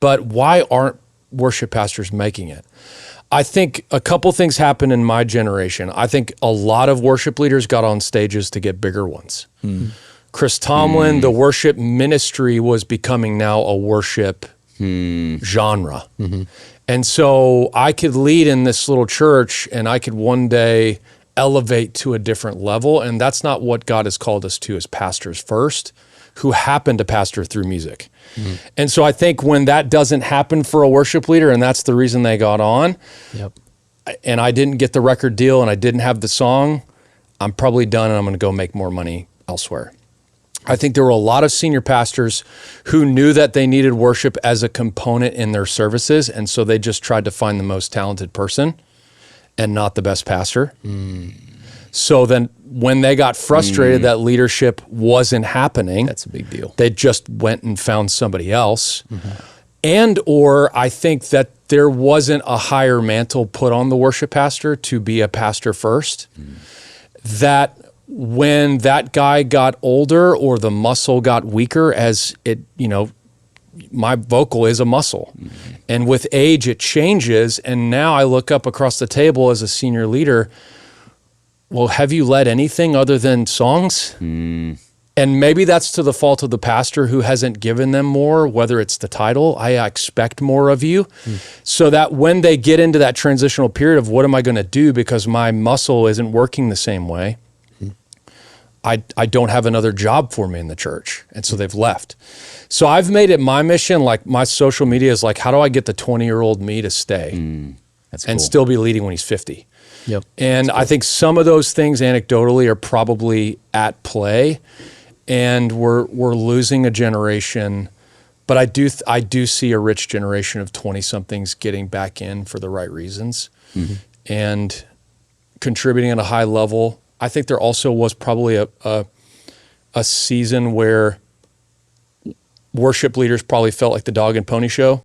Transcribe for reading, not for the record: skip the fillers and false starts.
but why aren't worship pastors making it? I think a couple things happened in my generation. I think a lot of worship leaders got on stages to get bigger ones. Chris Tomlin, the worship ministry was becoming now a worship genre. And so I could lead in this little church and I could one day elevate to a different level. And that's not what God has called us to as pastors first, who happen to pastor through music. And so I think when that doesn't happen for a worship leader, and that's the reason they got on, and I didn't get the record deal and I didn't have the song, I'm probably done and I'm going to go make more money elsewhere. I think there were a lot of senior pastors who knew that they needed worship as a component in their services, and so they just tried to find the most talented person and not the best pastor. So then when they got frustrated that leadership wasn't happening, that's a big deal. They just went and found somebody else. And or I think that there wasn't a higher mantle put on the worship pastor to be a pastor first, that when that guy got older or the muscle got weaker, as it, my vocal is a muscle. And with age, it changes. And now I look up across the table as a senior leader, well, have you led anything other than songs? And maybe that's to the fault of the pastor who hasn't given them more, whether it's the title, I expect more of you. So that when they get into that transitional period of what am I going to do because my muscle isn't working the same way, I don't have another job for me in the church. And so they've left. So I've made it my mission, like my social media is like, how do I get the 20-year-old me to stay and still be leading when he's 50? And I think some of those things anecdotally are probably at play, and we're losing a generation. But I do see a rich generation of 20-somethings getting back in for the right reasons and contributing at a high level. I think there also was probably a season where worship leaders probably felt like the dog and pony show.